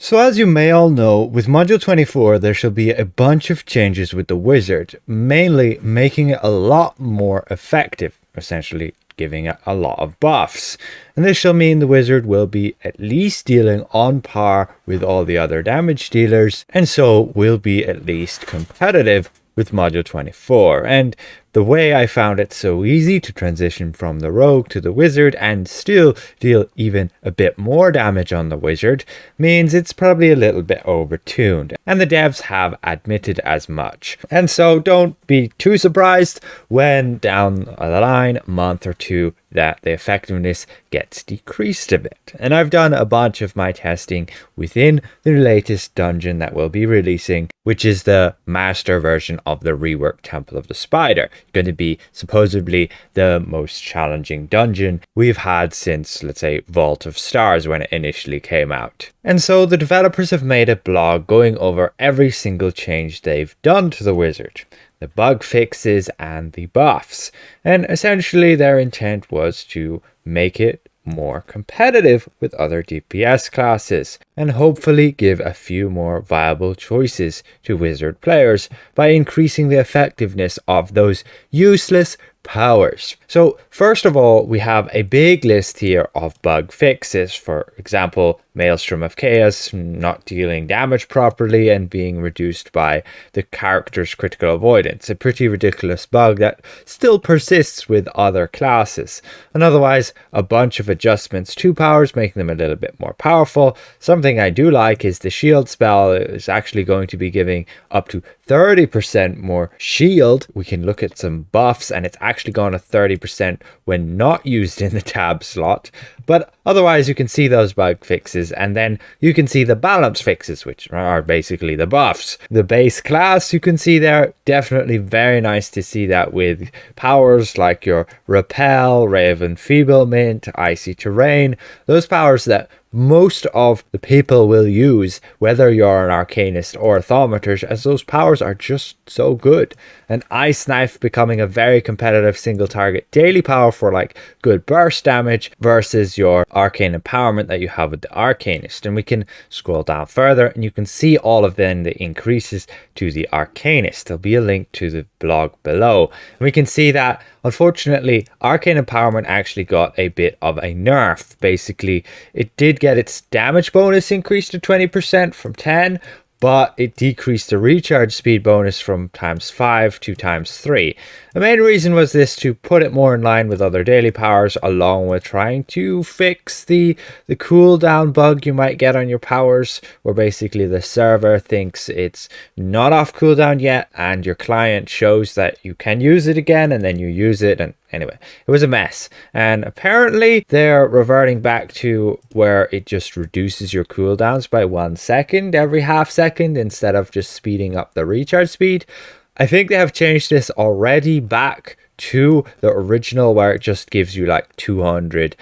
So as you may all know, with Module 24 there shall be a bunch of changes with the wizard, mainly making it a lot more effective, essentially giving it a lot of buffs. And this shall mean the wizard will be at least dealing on par with all the other damage dealers, and so will be at least competitive with Module 24. And the way I found it so easy to transition from the rogue to the wizard and still deal even a bit more damage on the wizard means it's probably a little bit overtuned, and the devs have admitted as much. And so don't be too surprised when down the line, a month or two, that the effectiveness gets decreased a bit. And I've done a bunch of my testing within the latest dungeon that we'll be releasing, which is the master version of the reworked Temple of the Spider. Going to be supposedly the most challenging dungeon we've had since, let's say, Vault of Stars when it initially came out. And so the developers have made a blog going over every single change they've done to the wizard, the bug fixes and the buffs, and essentially their intent was to make it more competitive with other DPS classes and hopefully give a few more viable choices to wizard players by increasing the effectiveness of those useless powers. So first of all, we have a big list here of bug fixes. For example, Maelstrom of Chaos not dealing damage properly and being reduced by the character's critical avoidance, a pretty ridiculous bug that still persists with other classes. And otherwise, a bunch of adjustments to powers, making them a little bit more powerful. Something I do like is the shield spell is actually going to be giving up to 30% more shield. We can look at some buffs, and it's actually gone to 30% when not used in the tab slot. But otherwise, you can see those bug fixes, and then you can see the balance fixes, which are basically the buffs. The base class, you can see there, definitely very nice to see that with powers like your Repel, Ray of Enfeeblement, Icy Terrain, those powers that most of the people will use, whether you're an Arcanist or a Thaumaturge, as those powers are just so good. And Ice Knife becoming a very competitive single target daily power for like good burst damage versus your Arcane Empowerment that you have with the Arcanist. And we can scroll down further and you can see all of then the increases to the Arcanist. There'll be a link to the blog below. And we can see that unfortunately Arcane Empowerment actually got a bit of a nerf. Basically, it did get its damage bonus increased to 20% from 10, but it decreased the recharge speed bonus from ×5 to ×3. The main reason was this to put it more in line with other daily powers, along with trying to fix the cooldown bug you might get on your powers, where basically the server thinks it's not off cooldown yet and your client shows that you can use it again, and then you use it, and anyway, it was a mess. And apparently they're reverting back to where it just reduces your cooldowns by 1 second every half second instead of just speeding up the recharge speed. I think they have changed this already back to the original, where it just gives you like 200%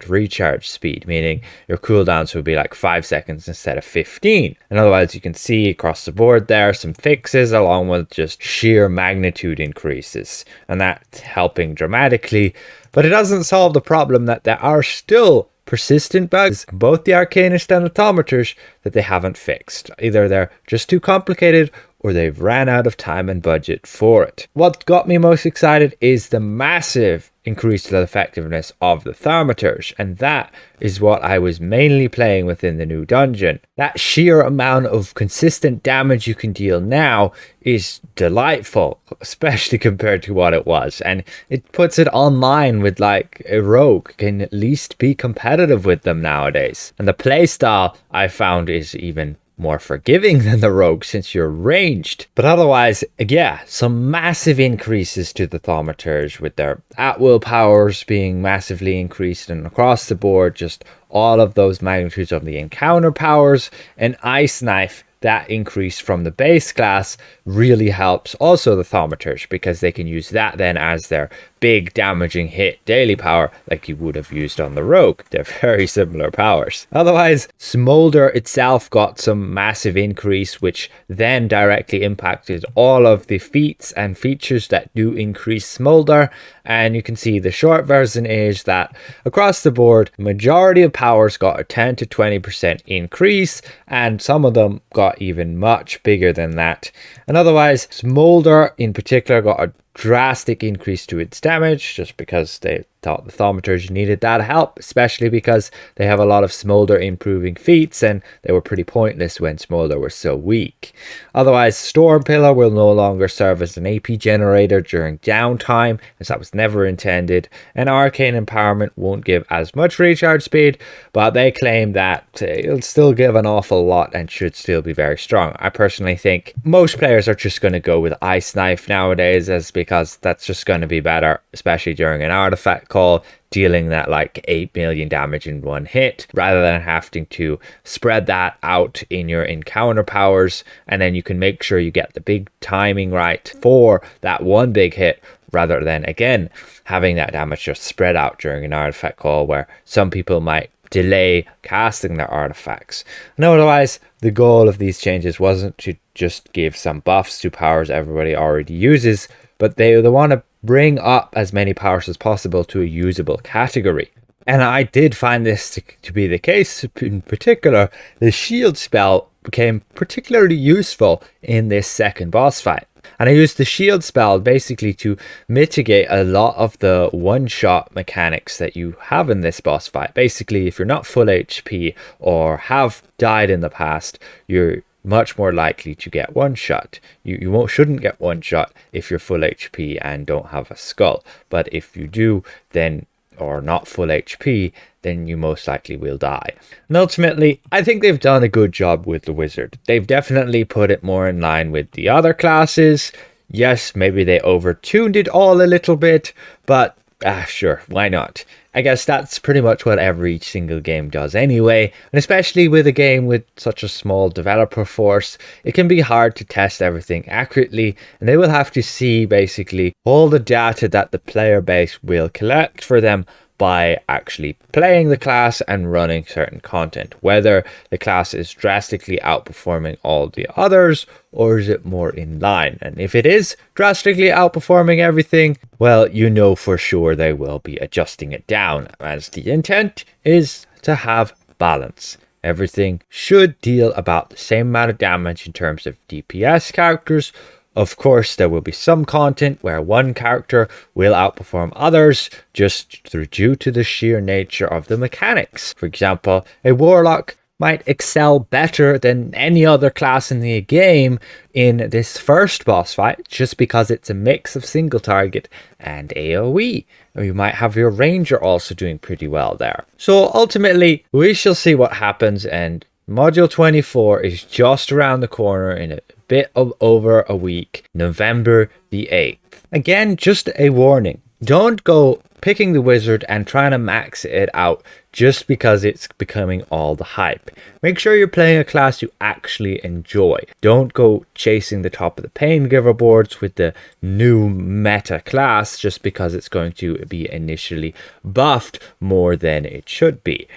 recharge speed, meaning your cooldowns would be like 5 seconds instead of 15. And otherwise, you can see across the board there some fixes along with just sheer magnitude increases, and that's helping dramatically. But it doesn't solve the problem that there are still persistent bugs, both the Arcanist and the Thaumaturge, that they haven't fixed. Either they're just too complicated or they've ran out of time and budget for it. What got me most excited is the massive increase to the effectiveness of the Thaumaturge, and that is what I was mainly playing within the new dungeon. That sheer amount of consistent damage you can deal now is delightful, especially compared to what it was, and it puts it online with like a rogue can at least be competitive with them nowadays. And the playstyle I found is even more forgiving than the rogue since you're ranged. But otherwise, yeah, some massive increases to the Thaumaturge with their at-will powers being massively increased, and across the board just all of those magnitudes of the encounter powers. And Ice Knife, that increase from the base class really helps also the Thaumaturge, because they can use that then as their big damaging hit daily power like you would have used on the rogue. They're very similar powers. Otherwise, Smolder itself got some massive increase, which then directly impacted all of the feats and features that do increase Smolder. And you can see the short version is that across the board, majority of powers got a 10 to 20% increase, and some of them got even much bigger than that. And otherwise, Smolder in particular got a drastic increase to its damage, just because they thought the thaumaturge needed that help, especially because they have a lot of Smolder improving feats and they were pretty pointless when Smolder was so weak. Otherwise, Storm Pillar will no longer serve as an AP generator during downtime, as that was never intended, and Arcane Empowerment won't give as much recharge speed, but they claim that it'll still give an awful lot and should still be very strong. I personally think most players are just going to go with Ice Knife nowadays, as because that's just going to be better, especially during an artifact call, dealing that like 8 million damage in one hit, rather than having to spread that out in your encounter powers, and then you can make sure you get the big timing right for that one big hit, rather than again having that damage just spread out during an artifact call where some people might delay casting their artifacts. And otherwise, the goal of these changes wasn't to just give some buffs to powers everybody already uses, but they want to bring up as many powers as possible to a usable category. And I did find this to be the case. In particular, the shield spell became particularly useful in this second boss fight. And I used the shield spell basically to mitigate a lot of the one-shot mechanics that you have in this boss fight. Basically, if you're not full HP or have died in the past, you're much more likely to get one shot. You shouldn't get one shot if you're full HP and don't have a skull. But if you do, then, or not full HP, then you most likely will die. And ultimately, I think they've done a good job with the wizard. They've definitely put it more in line with the other classes. Yes, maybe they overtuned it all a little bit, but sure, why not? I guess that's pretty much what every single game does anyway, and especially with a game with such a small developer force, it can be hard to test everything accurately, and they will have to see basically all the data that the player base will collect for them by actually playing the class and running certain content, whether the class is drastically outperforming all the others or is it more in line. And if it is drastically outperforming everything, well, you know for sure they will be adjusting it down, as the intent is to have balance. Everything should deal about the same amount of damage in terms of DPS characters. Of course, there will be some content where one character will outperform others just due to the sheer nature of the mechanics. For example, a warlock might excel better than any other class in the game in this first boss fight just because it's a mix of single target and AoE. Or you might have your ranger also doing pretty well there. So ultimately, we shall see what happens, and Module 24 is just around the corner in a bit of over a week, November the 8th. Again, just a warning. Don't go picking the wizard and trying to max it out just because it's becoming all the hype. Make sure you're playing a class you actually enjoy. Don't go chasing the top of the pain giver boards with the new meta class just because it's going to be initially buffed more than it should be.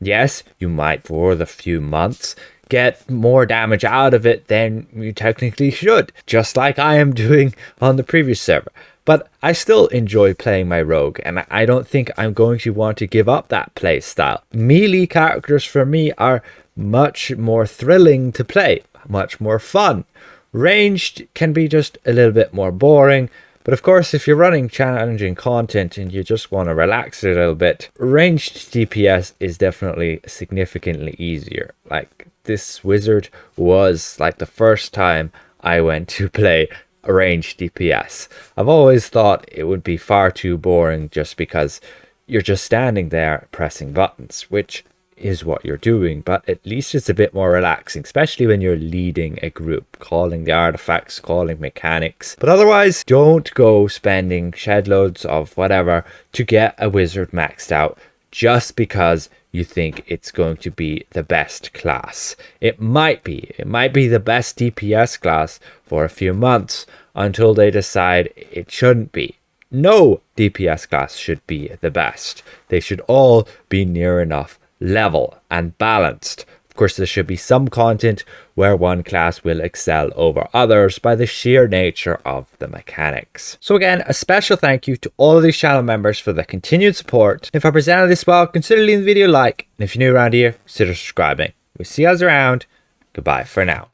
Yes, you might for the few months get more damage out of it than you technically should, just like I am doing on the previous server. But I still enjoy playing my rogue, and I don't think I'm going to want to give up that play style. Melee characters for me are much more thrilling to play, much more fun. Ranged can be just a little bit more boring, but of course if you're running challenging content and you just want to relax a little bit, ranged DPS is definitely significantly easier. Like, this wizard was like the first time I went to play a ranged DPS. I've always thought it would be far too boring just because you're just standing there pressing buttons, which is what you're doing, but at least it's a bit more relaxing, especially when you're leading a group, calling the artifacts, calling mechanics. But otherwise, don't go spending shed loads of whatever to get a wizard maxed out just because you think it's going to be the best class. It might be the best DPS class for a few months until they decide it shouldn't be. no DPS class should be the best. They should all be near enough level and balanced. Of course, there should be some content where one class will excel over others by the sheer nature of the mechanics. So again, a special thank you to all of these channel members for their continued support. If I presented this well, consider leaving the video a like. And if you're new around here, consider subscribing. We'll see you guys around. Goodbye for now.